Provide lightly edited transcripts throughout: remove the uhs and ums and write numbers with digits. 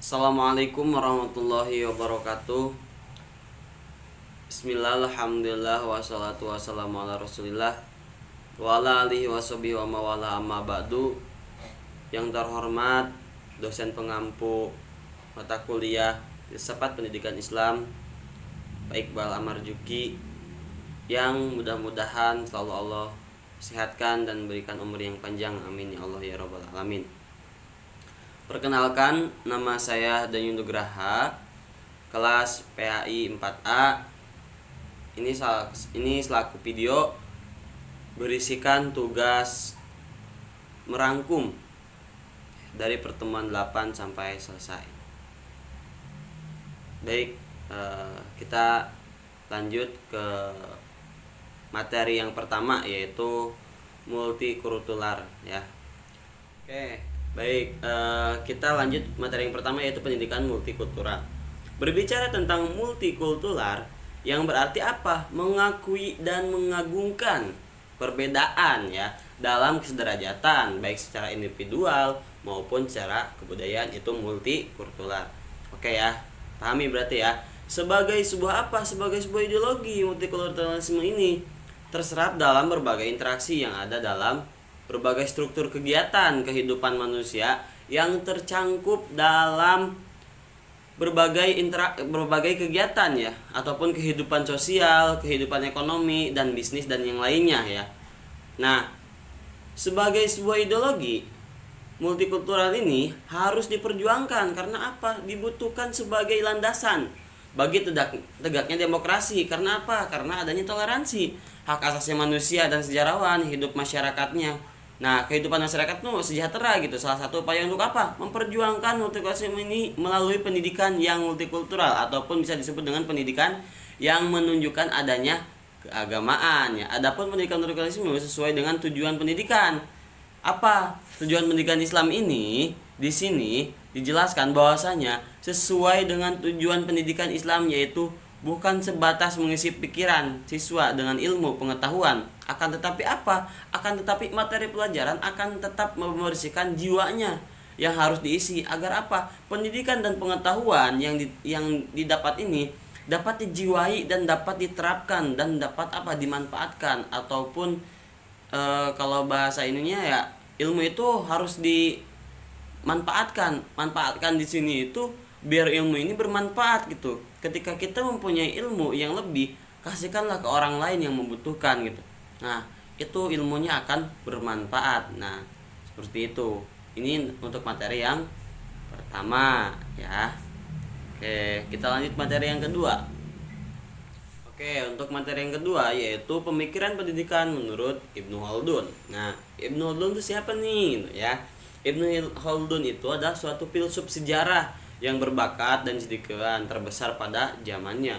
Assalamualaikum warahmatullahi wabarakatuh. Bismillah, alhamdulillah, wassalatu wassalamu ala rasulillah wa ala alihi washabihi wa mawala amma ba'du. Yang terhormat dosen pengampu mata kuliah Filsafat Pendidikan Islam Pak Iqbal Amarjuki, yang mudah-mudahan selalu Allah sehatkan dan berikan umur yang panjang, amin ya Allah ya rabbal alamin. Perkenalkan, nama saya Danyun Nugraha, kelas PAI 4A. Ini selaku video berisikan tugas merangkum dari pertemuan 8 sampai selesai. Baik, kita lanjut ke materi yang pertama, yaitu multikultural ya. Oke. Baik, kita lanjut materi yang pertama, yaitu pendidikan multikultural. Berbicara tentang multikultural, yang berarti apa? Mengakui dan mengagungkan perbedaan ya dalam kesederajatan, baik secara individual maupun secara kebudayaan, itu multikultural. Oke ya, pahami berarti ya. Sebagai sebuah apa? Sebagai sebuah ideologi, multikulturalisme ini terserap dalam berbagai interaksi yang ada dalam berbagai struktur kegiatan kehidupan manusia yang tercangkup dalam berbagai kegiatan ya, ataupun kehidupan sosial, kehidupan ekonomi dan bisnis dan yang lainnya ya. Nah, sebagai sebuah ideologi, multikultural ini harus diperjuangkan karena apa? Dibutuhkan sebagai landasan bagi tegaknya demokrasi. Karena apa? Karena adanya toleransi, hak asasi manusia dan sejarawan hidup masyarakatnya. Nah, kehidupan masyarakat tuh sejahtera gitu. Salah satu upaya untuk apa? Memperjuangkan multikulturalisme ini melalui pendidikan yang multikultural, ataupun bisa disebut dengan pendidikan yang menunjukkan adanya keagamaan ya. Adapun pendidikan multikulturalisme sesuai dengan tujuan pendidikan. Apa tujuan pendidikan Islam ini? Di sini dijelaskan bahwasanya sesuai dengan tujuan pendidikan Islam, yaitu bukan sebatas mengisi pikiran siswa dengan ilmu pengetahuan, akan tetapi apa? Akan tetapi materi pelajaran akan tetap membersihkan jiwanya yang harus diisi, agar apa? Pendidikan dan pengetahuan yang didapat ini dapat dijiwai dan dapat diterapkan dan dapat apa? Dimanfaatkan, ataupun kalau bahasa ininya ya, ilmu itu harus dimanfaatkan. Manfaatkan di sini itu biar ilmu ini bermanfaat gitu. Ketika kita mempunyai ilmu yang lebih, kasihkanlah ke orang lain yang membutuhkan gitu. Nah, itu ilmunya akan bermanfaat. Nah, seperti itu. Ini untuk materi yang pertama ya. Oke, kita lanjut materi yang kedua. Oke, untuk materi yang kedua, yaitu pemikiran pendidikan menurut Ibnu Khaldun. Nah, Ibnu Khaldun itu siapa nih ya? Ibnu Khaldun itu adalah suatu filsuf sejarah yang berbakat dan cendekiawan terbesar pada zamannya.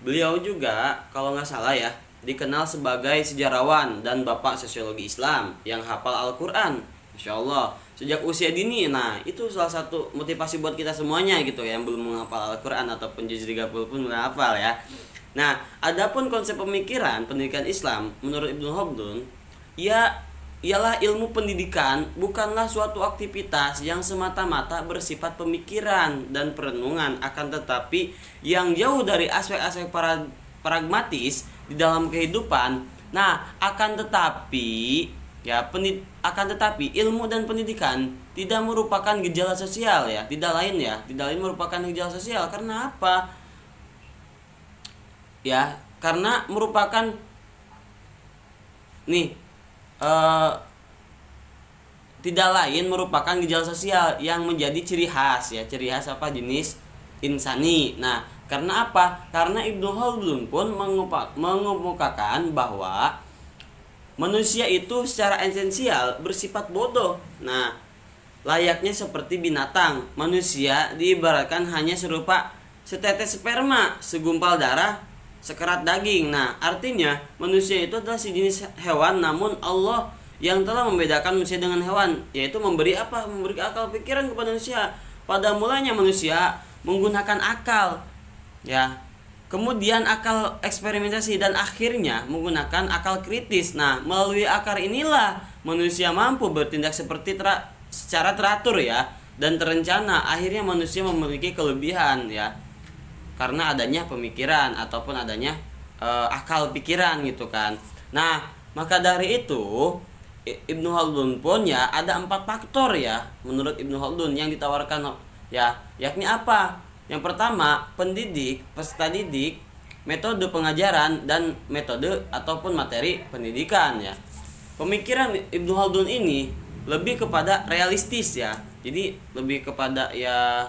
Beliau juga, kalau nggak salah ya, dikenal sebagai sejarawan dan bapak sosiologi Islam yang hafal Al-Quran. Masya Allah, sejak usia dini. Nah, itu salah satu motivasi buat kita semuanya gitu ya, yang belum menghafal Al-Quran ataupun juz 30 pun belum hafal ya. Nah, adapun konsep pemikiran pendidikan Islam menurut Ibnu Khaldun, ialah ilmu pendidikan bukanlah suatu aktivitas yang semata-mata bersifat pemikiran dan perenungan, akan tetapi yang jauh dari aspek-aspek pragmatis di dalam kehidupan. Nah, akan tetapi ilmu dan pendidikan tidak merupakan gejala sosial ya, tidak lain merupakan gejala sosial. Karena apa? Ya, karena merupakan tidak lain merupakan gejala sosial yang menjadi ciri khas apa? Jenis insani. Nah, karena apa? Karena Ibnu Khaldun pun mengemukakan bahwa manusia itu secara esensial bersifat bodoh. Nah, layaknya seperti binatang, manusia diibaratkan hanya serupa setetes sperma, segumpal darah, sekerat daging. Nah, artinya manusia itu adalah sejenis hewan, namun Allah yang telah membedakan manusia dengan hewan, yaitu memberi apa? Memberi akal pikiran kepada manusia. Pada mulanya manusia menggunakan akal ya, kemudian akal eksperimentasi, dan akhirnya menggunakan akal kritis. Nah, melalui akar inilah manusia mampu bertindak secara teratur ya, dan terencana, akhirnya manusia memiliki kelebihan ya, karena adanya pemikiran ataupun adanya akal pikiran gitu kan. Nah, maka dari itu Ibnu Khaldun pun ya ada 4 faktor ya menurut Ibnu Khaldun yang ditawarkan ya, yakni apa? Yang pertama, pendidik, peserta didik, metode pengajaran, dan metode ataupun materi pendidikan ya. Pemikiran Ibnu Khaldun ini lebih kepada realistis ya. Jadi lebih kepada ya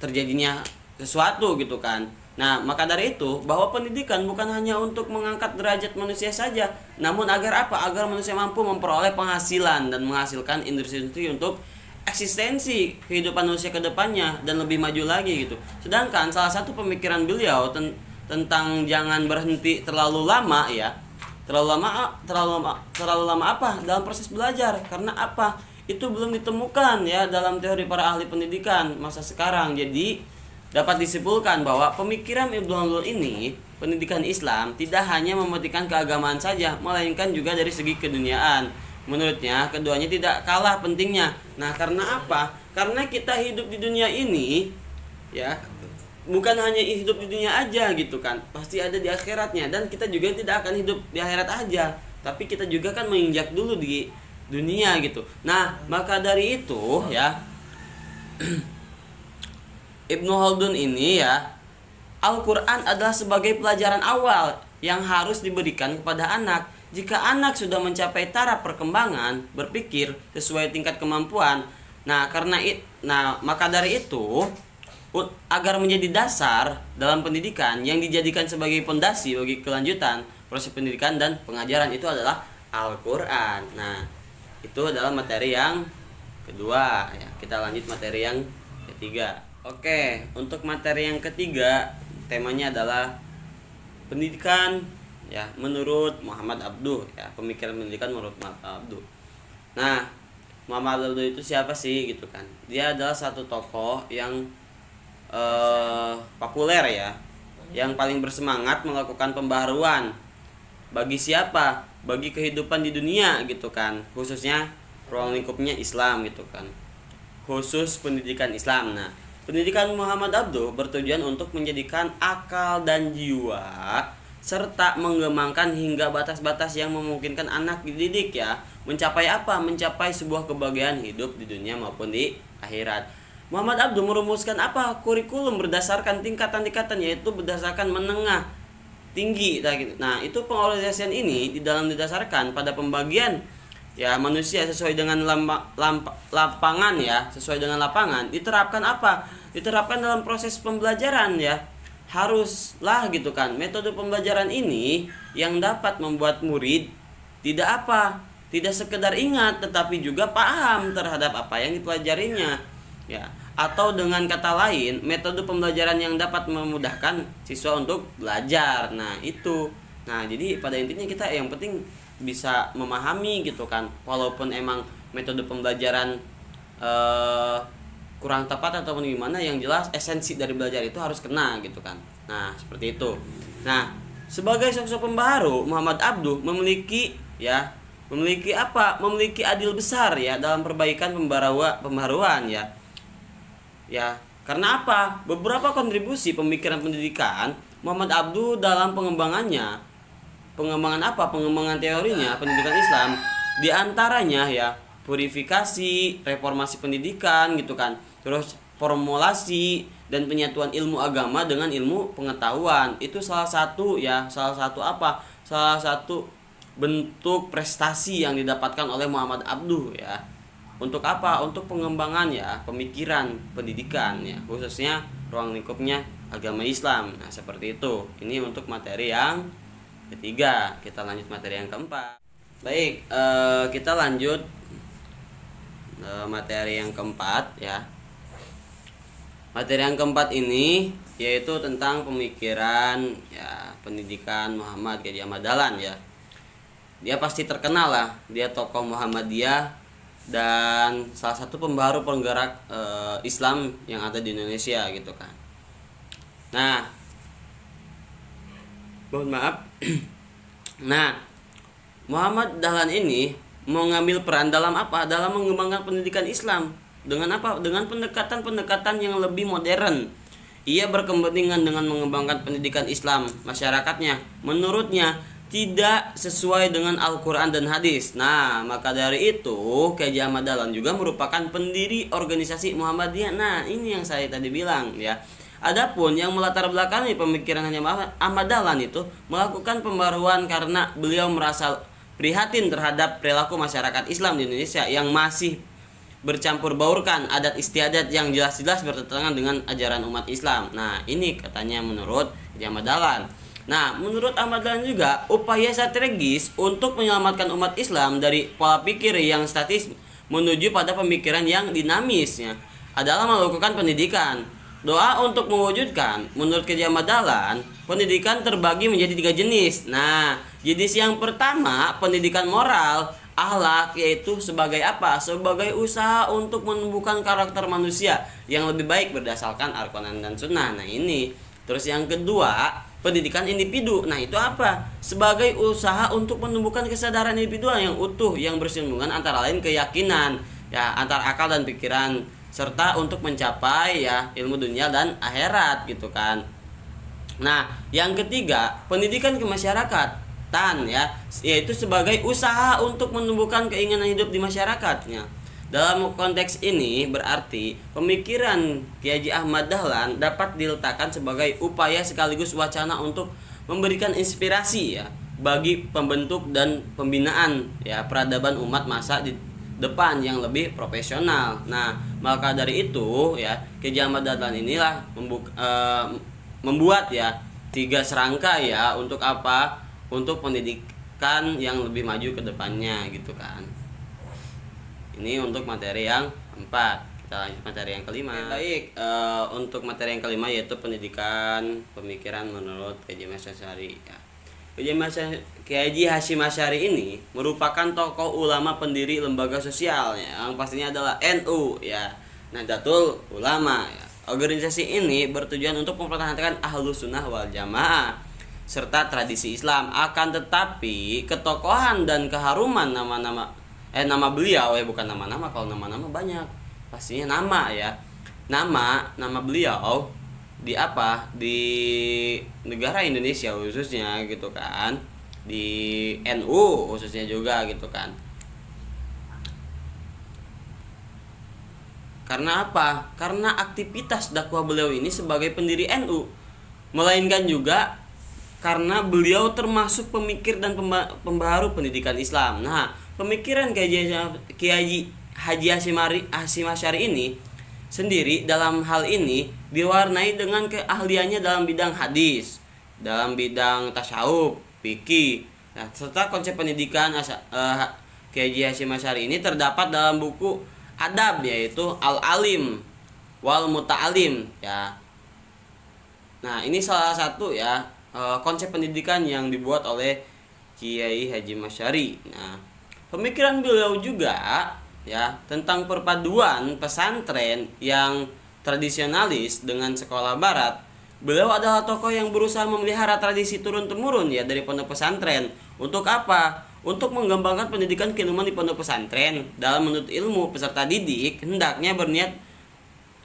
terjadinya sesuatu gitu kan. Nah, maka dari itu bahwa pendidikan bukan hanya untuk mengangkat derajat manusia saja, namun agar apa? Agar manusia mampu memperoleh penghasilan dan menghasilkan industri untuk eksistensi kehidupan manusia ke depannya dan lebih maju lagi gitu. Sedangkan salah satu pemikiran beliau tentang jangan berhenti terlalu lama ya. Terlalu lama apa? Dalam proses belajar. Karena apa? Itu belum ditemukan ya dalam teori para ahli pendidikan masa sekarang. Jadi dapat disimpulkan bahwa pemikiran Ibnu Khaldun ini, pendidikan Islam tidak hanya mementingkan keagamaan saja, melainkan juga dari segi keduniaan. Menurutnya, keduanya tidak kalah pentingnya. Nah, karena apa? Karena kita hidup di dunia ini, ya, bukan hanya hidup di dunia aja gitu kan. Pasti ada di akhiratnya, dan kita juga tidak akan hidup di akhirat aja. Tapi kita juga kan menginjak dulu di dunia gitu. Nah, maka dari itu, ya, Ibnu Khaldun ini ya, Al-Quran adalah sebagai pelajaran awal yang harus diberikan kepada anak. Jika anak sudah mencapai taraf perkembangan berpikir sesuai tingkat kemampuan, maka dari itu agar menjadi dasar dalam pendidikan yang dijadikan sebagai pondasi bagi kelanjutan proses pendidikan dan pengajaran itu adalah Al-Quran. Nah, itu adalah materi yang kedua ya. Kita lanjut materi yang ketiga. Oke, untuk materi yang ketiga temanya adalah pendidikan ya menurut Muhammad Abduh ya, pemikiran pendidikan menurut Muhammad Abduh. Nah, Muhammad Abduh itu siapa sih gitu kan? Dia adalah satu tokoh yang populer ya, yang paling bersemangat melakukan pembaharuan. Bagi siapa? Bagi kehidupan di dunia gitu kan, khususnya ruang lingkupnya Islam gitu kan. Khusus pendidikan Islam. Nah, pendidikan Muhammad Abduh bertujuan untuk menjadikan akal dan jiwa serta mengembangkan hingga batas-batas yang memungkinkan anak dididik ya mencapai apa? Mencapai sebuah kebahagiaan hidup di dunia maupun di akhirat. Muhammad Abduh merumuskan apa? Kurikulum berdasarkan tingkatan-tingkatan, yaitu berdasarkan menengah, tinggi. Nah, itu pengorganisasian ini didasarkan pada pembagian ya manusia sesuai dengan lapangan ya, sesuai dengan lapangan. Diterapkan apa? Diterapkan dalam proses pembelajaran ya. Haruslah gitu kan. Metode pembelajaran ini yang dapat membuat murid tidak apa? Tidak sekedar ingat tetapi juga paham terhadap apa yang dipelajarinya. Ya, atau dengan kata lain, metode pembelajaran yang dapat memudahkan siswa untuk belajar. Nah, itu. Nah, jadi pada intinya kita yang penting bisa memahami gitu kan, walaupun emang metode pembelajaran kurang tepat ataupun gimana, yang jelas esensi dari belajar itu harus kena gitu kan. Nah, seperti itu. Nah, sebagai sosok pembaharu, Muhammad Abduh memiliki apa? Memiliki andil besar ya dalam perbaikan pembaharuan ya. Ya, karena apa? Beberapa kontribusi pemikiran pendidikan Muhammad Abduh dalam pengembangan apa? Pengembangan teorinya pendidikan Islam, di antaranya ya purifikasi, reformasi pendidikan gitu kan. Terus formulasi dan penyatuan ilmu agama dengan ilmu pengetahuan. Itu salah satu apa? Salah satu bentuk prestasi yang didapatkan oleh Muhammad Abduh ya. Untuk apa? Untuk pengembangan ya pemikiran pendidikan ya, khususnya ruang lingkupnya agama Islam. Nah, seperti itu. Ini untuk materi yang ketiga. Kita lanjut materi yang keempat. Baik, kita lanjut materi yang keempat ya. Materi yang keempat ini yaitu tentang pemikiran ya pendidikan Muhammad Gajah Madalan ya. Dia pasti terkenal lah. Dia tokoh Muhammadiyah dan salah satu pembaharu penggerak Islam yang ada di Indonesia gitu kan. Nah, mohon maaf. Nah, Muhammad Dahlan ini mengambil peran dalam apa? Dalam mengembangkan pendidikan Islam Dengan apa? Dengan pendekatan-pendekatan yang lebih modern. Ia berkepentingan dengan mengembangkan pendidikan Islam masyarakatnya. Menurutnya tidak sesuai dengan Al-Quran dan hadis. Nah, maka dari itu Kiai Ahmad Dahlan juga merupakan pendiri organisasi Muhammadiyah. Nah, ini yang saya tadi bilang ya. Adapun yang melatar belakangi pemikiran Ahmad Dahlan itu melakukan pembaruan karena beliau merasa prihatin terhadap perilaku masyarakat Islam di Indonesia yang masih bercampur baurkan adat istiadat yang jelas-jelas bertentangan dengan ajaran umat Islam. Nah, ini katanya menurut Ahmad Dahlan. Nah, menurut Ahmad Dahlan juga upaya strategis untuk menyelamatkan umat Islam dari pola pikir yang statis menuju pada pemikiran yang dinamisnya adalah melakukan pendidikan. Doa untuk mewujudkan, menurut Ahmad Dahlan, pendidikan terbagi menjadi 3 jenis. Nah, jenis yang pertama pendidikan moral, akhlak, yaitu sebagai apa? Sebagai usaha untuk menumbuhkan karakter manusia yang lebih baik berdasarkan Al-Quran dan Sunnah. Nah, ini. Terus yang kedua, pendidikan individu. Nah, itu apa? Sebagai usaha untuk menumbuhkan kesadaran individual yang utuh yang bersinggungan antara lain keyakinan, ya, antar akal dan pikiran, serta untuk mencapai ya ilmu dunia dan akhirat gitu kan. Nah, yang ketiga, pendidikan kemasyarakatan ya, yaitu sebagai usaha untuk menumbuhkan keinginan hidup di masyarakatnya. Dalam konteks ini berarti pemikiran Kiai Ahmad Dahlan dapat diletakkan sebagai upaya sekaligus wacana untuk memberikan inspirasi ya bagi pembentuk dan pembinaan ya peradaban umat masa di depan yang lebih profesional. Nah, maka dari itu ya Kiai Ahmad Dahlan inilah membuat ya 3 serangka ya untuk apa? Untuk pendidikan yang lebih maju ke depannya gitu kan. Ini untuk materi yang 4. Kita lanjut materi yang kelima. Baik, untuk materi yang kelima yaitu pendidikan pemikiran menurut Kiai Asy'ari ya. Kiai Hasyim Asy'ari ini merupakan tokoh ulama pendiri lembaga sosial ya, yang pastinya adalah NU ya, Nahdlatul Ulama ya. Organisasi ini bertujuan untuk mempertahankan Ahlus Sunnah wal Jamaah serta tradisi Islam. Akan tetapi ketokohan dan keharuman nama beliau ya, bukan nama-nama, kalau nama-nama banyak pastinya nama ya. Nama beliau di apa? Di negara Indonesia khususnya gitu kan. Di NU khususnya juga gitu kan. Karena apa? Karena aktivitas dakwah beliau ini sebagai pendiri NU, melainkan juga karena beliau termasuk pemikir dan pembaharu pendidikan Islam. Nah, pemikiran Kiai Haji Hasyim Asy'ari ini sendiri dalam hal ini diwarnai dengan keahliannya dalam bidang hadis, dalam bidang tasawuf, fikih. Nah, serta konsep pendidikan Kiai Hasyim Asy'ari ini terdapat dalam buku adab yaitu Al-Alim wal Muta'alim ya. Nah, ini salah satu ya konsep pendidikan yang dibuat oleh Kiai Hasyim Asy'ari. Nah, pemikiran beliau juga ya tentang perpaduan pesantren yang tradisionalis dengan sekolah barat. Beliau adalah tokoh yang berusaha memelihara tradisi turun-temurun ya dari pondok pesantren. Untuk apa? Untuk mengembangkan pendidikan keilmuan di pondok pesantren. Dalam menuntut ilmu, peserta didik hendaknya berniat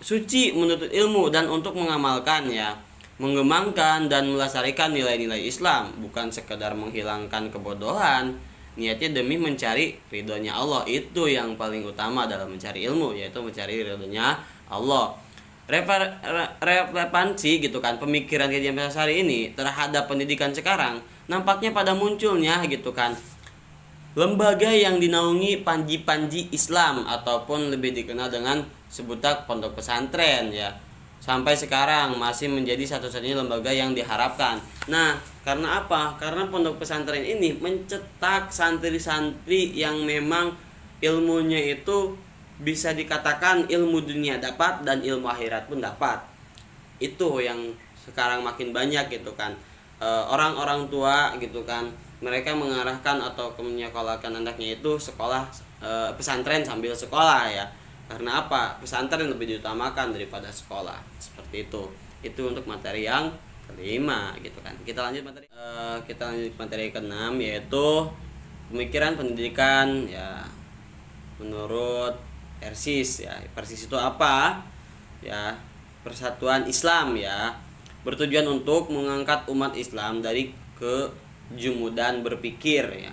suci menuntut ilmu dan untuk mengamalkan ya, mengembangkan dan melestarikan nilai-nilai Islam, bukan sekedar menghilangkan kebodohan. Niatnya demi mencari ridhonya Allah. Itu yang paling utama dalam mencari ilmu, yaitu mencari ridhonya Allah. Relevansi gitu kan pemikiran Kiai Hasyim Asy'ari ini terhadap pendidikan sekarang nampaknya pada munculnya gitu kan lembaga yang dinaungi panji-panji Islam ataupun lebih dikenal dengan sebutan pondok pesantren ya. Sampai sekarang masih menjadi satu-satunya lembaga yang diharapkan. Nah, karena apa? Karena pondok pesantren ini mencetak santri-santri yang memang ilmunya itu bisa dikatakan ilmu dunia dapat dan ilmu akhirat pun dapat. Itu yang sekarang makin banyak gitu kan. Orang-orang tua gitu kan, mereka mengarahkan atau menyekolahkan anaknya itu sekolah pesantren sambil sekolah ya. Karena apa? Pesantren lebih diutamakan daripada sekolah. Seperti itu. Itu untuk materi yang kelima gitu kan. Kita lanjut materi ke-6 yaitu pemikiran pendidikan ya menurut Persis ya. Persis itu apa? Ya, persatuan Islam ya. Bertujuan untuk mengangkat umat Islam dari kejumudan berpikir ya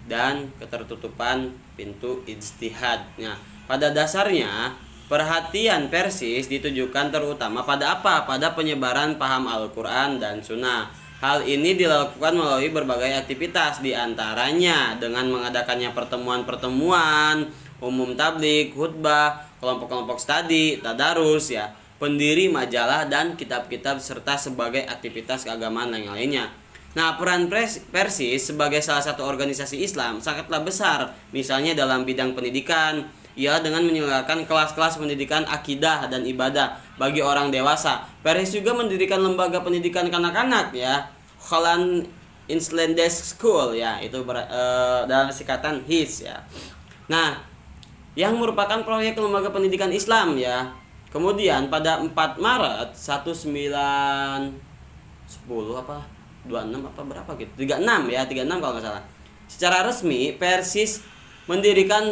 dan ketertutupan pintu ijtihad. Nah, pada dasarnya perhatian Persis ditujukan terutama pada apa? Pada penyebaran paham Al-Quran dan Sunnah. Hal ini dilakukan melalui berbagai aktivitas, diantaranya dengan mengadakannya pertemuan-pertemuan, umum tablik, khutbah, kelompok-kelompok studi, tadarus ya, pendiri majalah dan kitab-kitab serta sebagai aktivitas keagamaan yang lainnya. Nah, peran Persis sebagai salah satu organisasi Islam sangatlah besar, misalnya dalam bidang pendidikan, ia dengan menyelenggarakan kelas-kelas pendidikan akidah dan ibadah bagi orang dewasa. Persis juga mendirikan lembaga pendidikan kanak-kanak ya, Holland Islandish School ya, itu dalam singkatan HIS ya. Nah, yang merupakan proyek lembaga pendidikan Islam ya. Kemudian pada 4 Maret 1910 apa 26 apa berapa gitu, 36 ya, 36 kalau nggak salah, secara resmi Persis mendirikan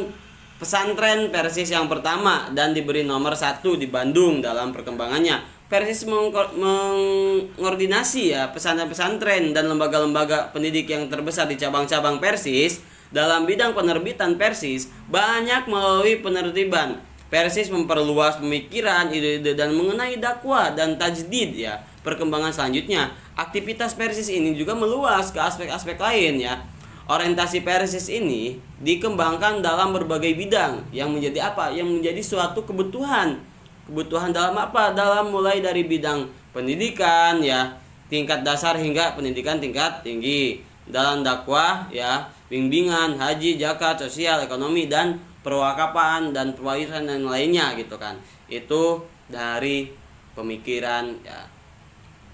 pesantren Persis yang pertama dan diberi nomor 1 di Bandung. Dalam perkembangannya, Persis mengordinasi ya pesantren-pesantren dan lembaga-lembaga pendidik yang terbesar di cabang-cabang Persis. Dalam bidang penerbitan Persis banyak melalui penertiban. Persis memperluas pemikiran, ide-ide dan mengenai dakwah dan tajdid ya. Perkembangan selanjutnya, aktivitas Persis ini juga meluas ke aspek-aspek lain ya. Orientasi Persis ini dikembangkan dalam berbagai bidang yang menjadi apa? Yang menjadi suatu kebutuhan. Kebutuhan dalam apa? Dalam mulai dari bidang pendidikan ya, tingkat dasar hingga pendidikan tingkat tinggi. Dalam dakwah ya, bimbingan, haji, zakat, sosial, ekonomi dan perwakapan dan pewarisan dan lainnya gitu kan. Itu dari pemikiran ya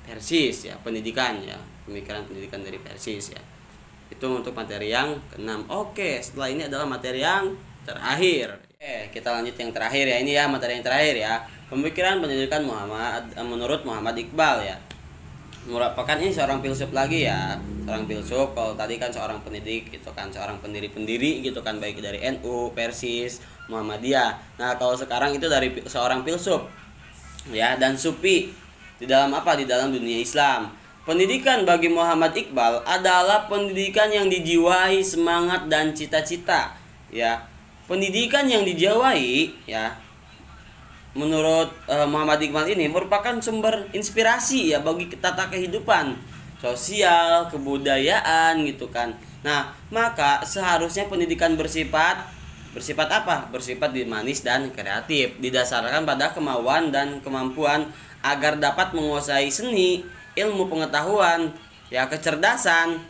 Persis ya, pendidikan ya, pemikiran pendidikan dari Persis ya. Itu untuk materi yang ke-6. Oke, setelah ini adalah materi yang terakhir. Kita lanjut yang terakhir ya. Ini ya materi yang terakhir ya. Pemikiran pendidikan menurut Muhammad Iqbal ya. Merupakan ini seorang filsuf lagi ya. Seorang filsuf, kalau tadi kan seorang pendidik gitu kan, seorang pendiri-pendiri gitu kan, baik dari NU, Persis, Muhammadiyah. Nah, kalau sekarang itu dari seorang filsuf ya dan sufi di dalam apa? Di dalam dunia Islam. Pendidikan bagi Muhammad Iqbal adalah pendidikan yang dijiwai semangat dan cita-cita ya. Pendidikan yang dijiwai ya, menurut Muhammad Iqbal ini merupakan sumber inspirasi ya bagi tata kehidupan sosial, kebudayaan gitu kan. Nah, maka seharusnya pendidikan bersifat apa? Bersifat dinamis dan kreatif, didasarkan pada kemauan dan kemampuan agar dapat menguasai seni, ilmu pengetahuan, ya kecerdasan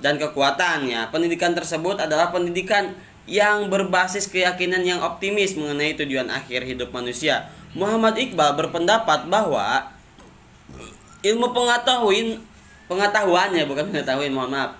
dan kekuatan ya. Pendidikan tersebut adalah pendidikan yang berbasis keyakinan yang optimis mengenai tujuan akhir hidup manusia. Muhammad Iqbal berpendapat bahwa ilmu pengetahuan ya, bukan pengetahuan, mohon maaf,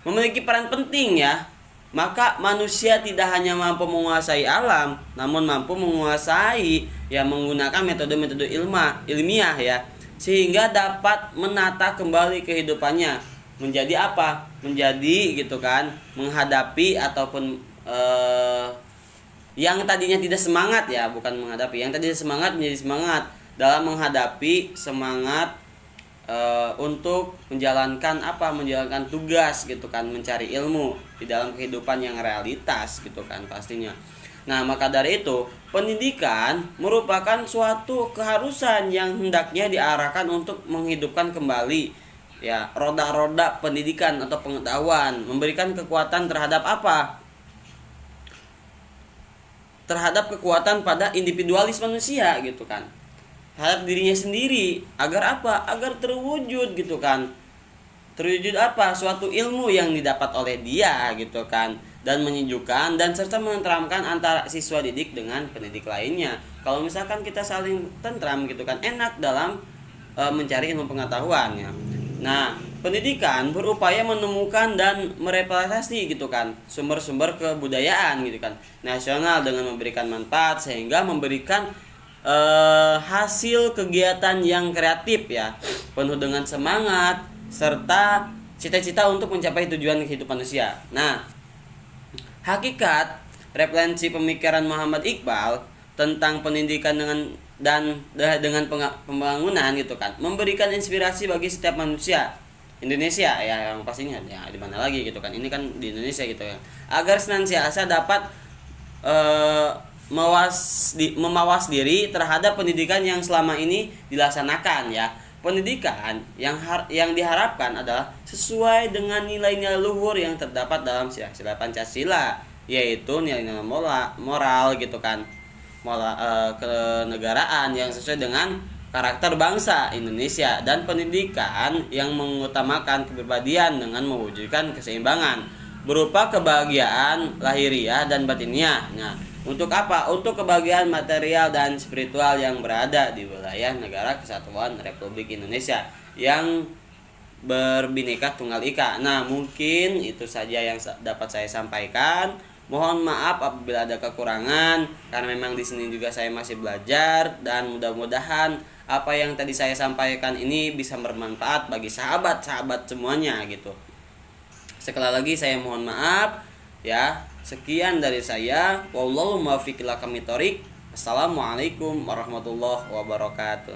memiliki peran penting ya. Maka manusia tidak hanya mampu menguasai alam, namun mampu menguasai ya menggunakan metode-metode ilmiah ya, sehingga dapat menata kembali kehidupannya menjadi apa? Menjadi gitu kan, menghadapi ataupun yang tadinya tidak semangat ya, bukan menghadapi, yang tadinya semangat menjadi semangat dalam menghadapi, semangat untuk menjalankan apa? Menjalankan tugas gitu kan, mencari ilmu di dalam kehidupan yang realitas gitu kan pastinya. Nah, maka dari itu, pendidikan merupakan suatu keharusan yang hendaknya diarahkan untuk menghidupkan kembali ya roda-roda pendidikan atau pengetahuan, memberikan kekuatan terhadap apa? Terhadap kekuatan pada individualis manusia gitu kan, terhadap dirinya sendiri, agar apa? Agar terwujud gitu kan. Terwujud apa? Suatu ilmu yang didapat oleh dia gitu kan, dan menyejukkan dan serta menenteramkan antara siswa didik dengan pendidik lainnya. Kalau misalkan kita saling tentram gitu kan, enak dalam mencari ilmu pengetahuan ya. Nah, pendidikan berupaya menemukan dan mereplikasi gitu kan sumber-sumber kebudayaan gitu kan nasional dengan memberikan manfaat sehingga memberikan hasil kegiatan yang kreatif ya, penuh dengan semangat serta cita-cita untuk mencapai tujuan kehidupan manusia. Nah, hakikat referensi pemikiran Muhammad Iqbal tentang pendidikan dengan pembangunan gitu kan, memberikan inspirasi bagi setiap manusia Indonesia ya, yang pastinya ya di mana lagi gitu kan, ini kan di Indonesia gitu ya, agar senantiasa dapat memawas diri terhadap pendidikan yang selama ini dilaksanakan ya. Pendidikan yang diharapkan adalah sesuai dengan nilai-nilai luhur yang terdapat dalam sila-sila Pancasila, yaitu nilai-nilai moral gitu kan, moral kenegaraan yang sesuai dengan karakter bangsa Indonesia, dan pendidikan yang mengutamakan kepribadian dengan mewujudkan keseimbangan berupa kebahagiaan lahiriah dan batiniah. Nah, untuk apa? Untuk kebahagiaan material dan spiritual yang berada di wilayah Negara Kesatuan Republik Indonesia yang berbineka tunggal ika. Nah, mungkin itu saja yang dapat saya sampaikan. Mohon maaf apabila ada kekurangan, karena memang di sini juga saya masih belajar, dan mudah-mudahan apa yang tadi saya sampaikan ini bisa bermanfaat bagi sahabat-sahabat semuanya gitu. Sekali lagi saya mohon maaf ya. Sekian dari saya. Wallahu muwaffiq ila aqwamit thoriq. Assalamualaikum warahmatullahi wabarakatuh.